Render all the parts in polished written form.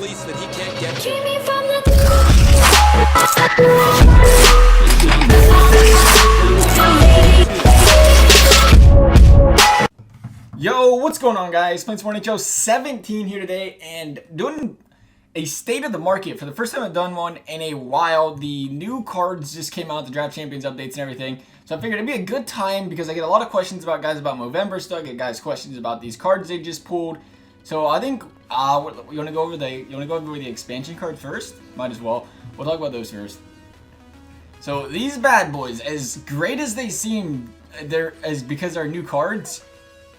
release that he can't get to. Yo, what's going on, guys? Playing some more NHL 17 here today, and doing a state of the market for the first time I've done one in a while. The new cards just came out, the Draft Champions updates and everything. So I figured it'd be a good time because I get a lot of questions about guys about Movember stuff. I get guys questions about these cards they just pulled. So I think you want to go over the expansion card first. Might as well. We'll talk about those first. So these bad boys, as great as they seem, because they're new cards.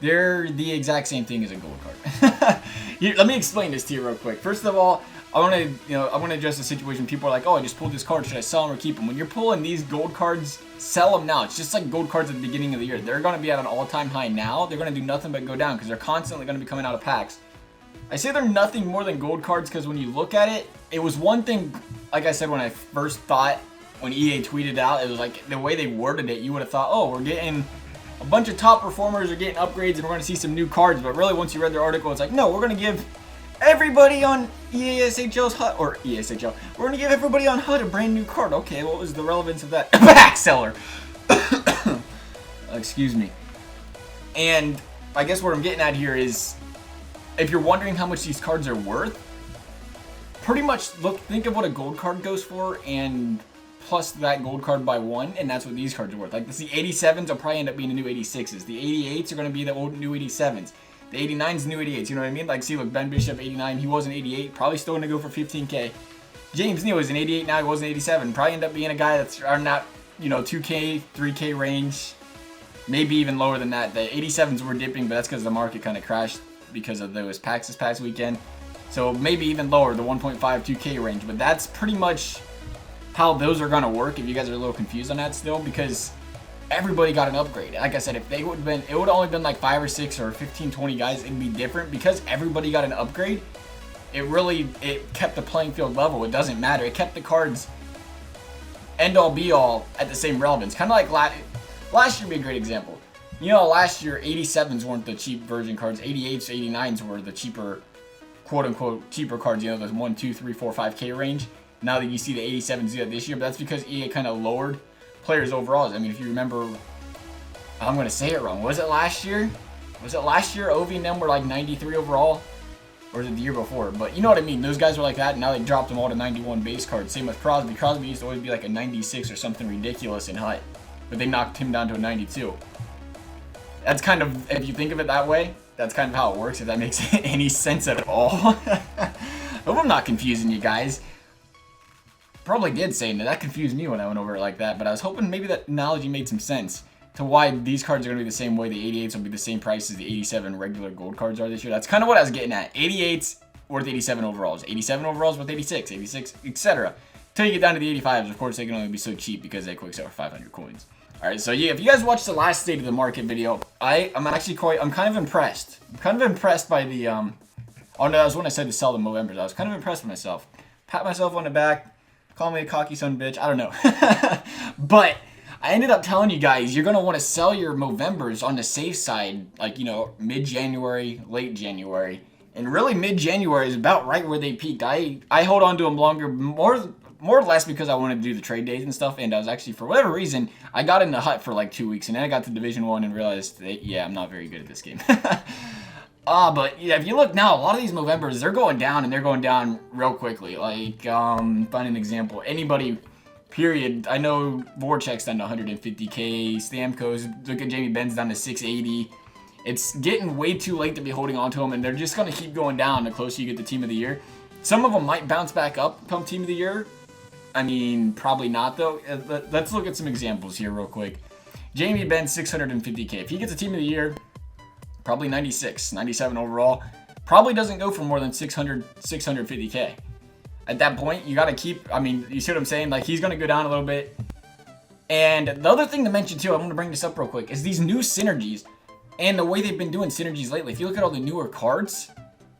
They're the exact same thing as a gold card. Let me explain this to you real quick. First of all, I want to address the situation. People are like, "Oh, I just pulled this card. Should I sell them or keep them?" When you're pulling these gold cards, sell them now. It's just like gold cards at the beginning of the year. They're going to be at an all-time high now. They're going to do nothing but go down because they're constantly going to be coming out of packs. I say they're nothing more than gold cards because when you look at it, it was one thing. Like I said, when I first thought, when EA tweeted out, it was like the way they worded it. You would have thought, "Oh, we're getting a bunch of top performers are getting upgrades and we're going to see some new cards," but really once you read their article, it's like, no, we're going to give everybody on EASHL's HUT, or ESHL, we're going to give everybody on HUT a brand new card. Okay, what was the relevance of that? Pack seller! Excuse me. And I guess what I'm getting at here is, if you're wondering how much these cards are worth, pretty much think of what a gold card goes for, and plus that gold card by one, and that's what these cards are worth. Like, the 87s will probably end up being the new 86s. The 88s are going to be the old new 87s. The 89s, new 88s, you know what I mean? Like, see, look, Ben Bishop, 89, he was an 88, probably still going to go for 15K. James Neal is an 88 now, he was an 87. Probably end up being a guy that's around that, 2K, 3K range, maybe even lower than that. The 87s were dipping, but that's because the market kind of crashed because of those packs this past weekend. So maybe even lower, the 1.5, 2K range, but that's pretty much how those are going to work. If you guys are a little confused on that still, because everybody got an upgrade. Like I said, if they would have been, it would have only been like 5 or 6 or 15, 20 guys, it'd be different. Because everybody got an upgrade, it kept the playing field level. It doesn't matter. It kept the cards end all be all at the same relevance. Kind of like last year would be a great example. Last year 87s weren't the cheap version cards. 88s, 89s were the cheaper, quote unquote cheaper cards. Those 1, 2, 3, 4, 5K range. Now that you see the 87s do that this year, but that's because EA kind of lowered players' overalls. I mean, if you remember, I'm going to say it wrong. Was it last year? Ovi and them were like 93 overall? Or was it the year before? But you know what I mean. Those guys were like that, and now they dropped them all to 91 base cards. Same with Crosby. Crosby used to always be like a 96 or something ridiculous in HUT, but they knocked him down to a 92. That's kind of, if you think of it that way, that's kind of how it works, if that makes any sense at all. I hope I'm not confusing you guys. Probably did say that confused me when I went over it like that, but I was hoping maybe that analogy made some sense to why these cards are going to be the same way. The 88s will be the same price as the 87 regular gold cards are this year. That's kind of what I was getting at. 88s worth 87 overalls, 87 overalls worth 86, 86, etc. Till you get down to the 85s, of course, they can only be so cheap because they quick sell for 500 coins. Alright, so yeah, if you guys watched the last State of the Market video, I'm kind of impressed. I'm kind of impressed by the, oh no, that was when I said to sell the Movembers. I was kind of impressed with myself. Pat myself on the back. Call me a cocky son of a bitch. I don't know. But I ended up telling you guys, you're going to want to sell your Movembers on the safe side, like, mid-January, late January. And really, mid-January is about right where they peaked. I hold on to them longer, more or less because I wanted to do the trade days and stuff. And I was actually, for whatever reason, I got in the HUT for like 2 weeks. And then I got to Division 1 and realized that, yeah, I'm not very good at this game. But yeah, if you look now, a lot of these Movembers, they're going down, and they're going down real quickly. Like, find an example. Anybody, period. I know Voracek's down to 150K. Stamkos, look at Jamie Ben's down to 680. It's getting way too late to be holding on to them, and they're just going to keep going down the closer you get to Team of the Year. Some of them might bounce back up come Team of the Year. I mean, probably not, though. Let's look at some examples here real quick. Jamie Benn, 650K. If he gets a Team of the Year, probably 96, 97 overall. Probably doesn't go for more than 650K. At that point, you got to keep, I mean, you see what I'm saying? Like, he's going to go down a little bit. And the other thing to mention, too, I want to bring this up real quick, is these new synergies and the way they've been doing synergies lately. If you look at all the newer cards,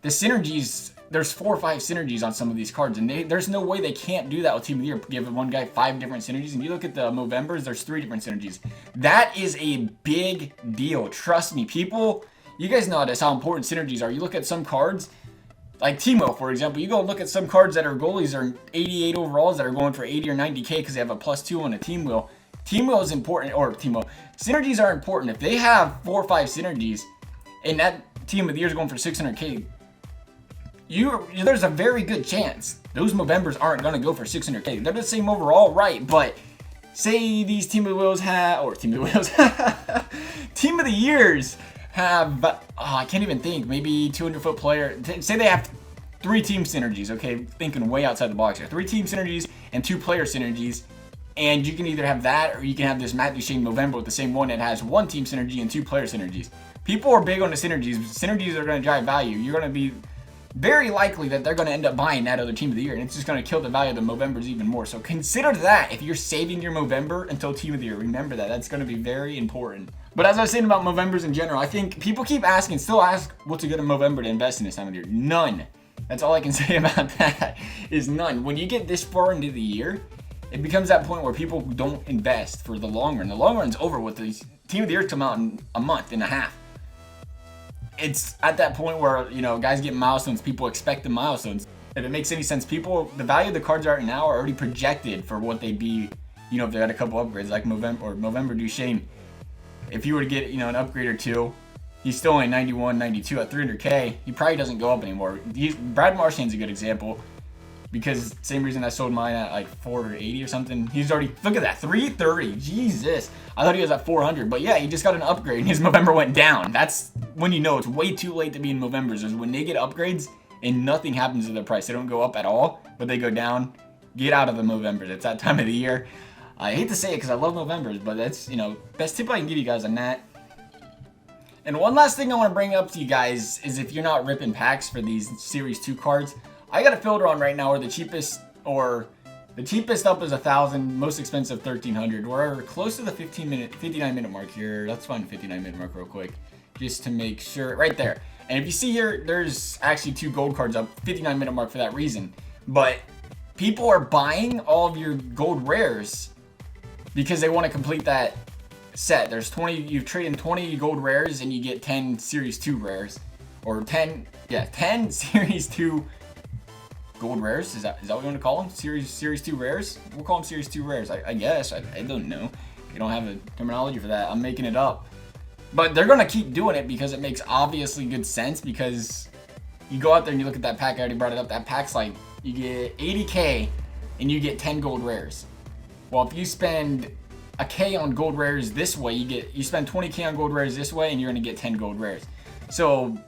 the synergies, there's 4 or 5 synergies on some of these cards, and there's no way they can't do that with Team of the Year. Give one guy 5 different synergies, and you look at the Movembers, there's 3 different synergies. That is a big deal. Trust me, people, you guys know this, how important synergies are. You look at some cards, Like Timo, for example, you go look at some cards that are goalies are 88 overalls that are going for 80 or 90k because they have a +2 on a team wheel. Team wheel is important, or synergies are important. If they have 4 or 5 synergies, and that team of the year is going for 600k, there's a very good chance those Movembers aren't going to go for 600k. They're the same overall, right? But say these team of the wheels have, or team of the wheels, team of the years have, I can't even think, maybe 200-foot player. Say they have 3 team synergies, okay? Thinking way outside the box here. 3 team synergies and 2 player synergies. And you can either have that or you can have this Matt Duchene Movember with the same one that has 1 team synergy and 2 player synergies. People are big on the synergies. Synergies are going to drive value. You're going to be very likely that they're going to end up buying that other team of the year, and it's just going to kill the value of the Movembers even more. So consider that if you're saving your Movember until team of the year. Remember that. That's going to be very important. But as I was saying about Movembers in general, I think people keep asking, still ask, what's a good Movember to invest in this time of the year? None. That's all I can say about that, is none. When you get this far into the year, it becomes that point where people don't invest for the long run. The long run's over with these team of the year come out in a month and a half. It's at that point where, you know, guys get milestones, people expect the milestones. If it makes any sense, the value of the cards right now are already projected for what they'd be, you know, if they had a couple upgrades like Movember Duchene. If you were to get, you know, an upgrade or 2, he's still only 91, 92 at 300k. He probably doesn't go up anymore. Brad Marchand's a good example, because same reason I sold mine at like 480 or something. He's already, look at that, 330. Jesus. I thought he was at 400, but yeah, he just got an upgrade and his Movember went down. That's when you know it's way too late to be in Movembers, is when they get upgrades and nothing happens to their price. They don't go up at all, but they go down. Get out of the Movembers. It's that time of the year. I hate to say it because I love Movembers, but that's, you know, best tip I can give you guys on that. And one last thing I want to bring up to you guys is if you're not ripping packs for these Series 2 cards, I got a filter on right now where the cheapest up is 1,000, most expensive 1,300. We're close to the 59 minute mark here. Let's find the 59 minute mark real quick, just to make sure. Right there. And if you see here, there's actually 2 gold cards up, 59 minute mark for that reason. But people are buying all of your gold rares because they want to complete that set. There's 20, you trade in 20 gold rares and you get 10 Series 2 rares. Or 10 Series 2 gold rares. Is that what you want to call them? Series 2 rares? We'll call them Series 2 rares, I guess. I don't know. You don't have a terminology for that. I'm making it up. But they're going to keep doing it because it makes obviously good sense, because you go out there and you look at that pack. I already brought it up. That pack's like, you get 80k and you get 10 gold rares. Well, if you spend a K on gold rares this way, you spend 20k on gold rares this way and you're going to get 10 gold rares. So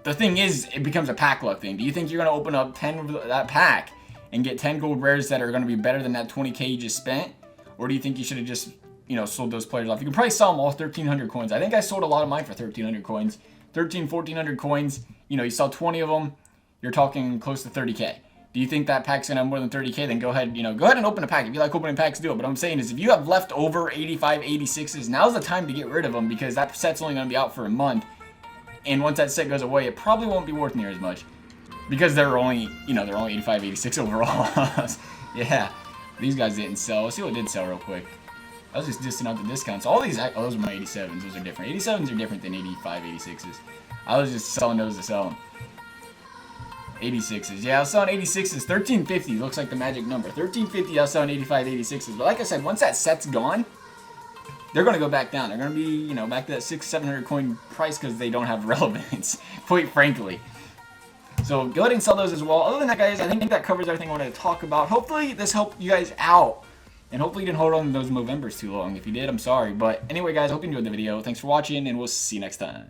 the thing is, it becomes a pack luck thing. Do you think you're going to open up 10 of that pack and get 10 gold rares that are going to be better than that 20k you just spent? Or do you think you should have just, you know, sold those players off? You can probably sell them all 1,300 coins. I think I sold a lot of mine for 1,300 coins. 1,400 coins. You know, you sell 20 of them, you're talking close to 30k. Do you think that pack's going to have more than 30k? Then go ahead and open a pack. If you like opening packs, do it. But what I'm saying is, if you have leftover 85, 86s, now's the time to get rid of them, because that set's only going to be out for a month. And once that set goes away, it probably won't be worth near as much, because they're only 85, 86 overall. Yeah, these guys didn't sell. Let's see what did sell real quick. I was just dissing out the discounts. All these, those are my 87s. Those are different. 87s are different than 85, 86s. I was just selling those to sell them. 86s. Yeah, I was selling 86s. 1350 looks like the magic number. 1350, I was selling 85, 86s. But like I said, once that set's gone, they're going to go back down. They're going to be, you know, back to that 600-700 coin price, because they don't have relevance, quite frankly. So go ahead and sell those as well. Other than that, guys, I think that covers everything I wanted to talk about. Hopefully this helped you guys out, and hopefully you didn't hold on to those Movembers too long. If you did, I'm sorry. But anyway, guys, hope you enjoyed the video. Thanks for watching, and we'll see you next time.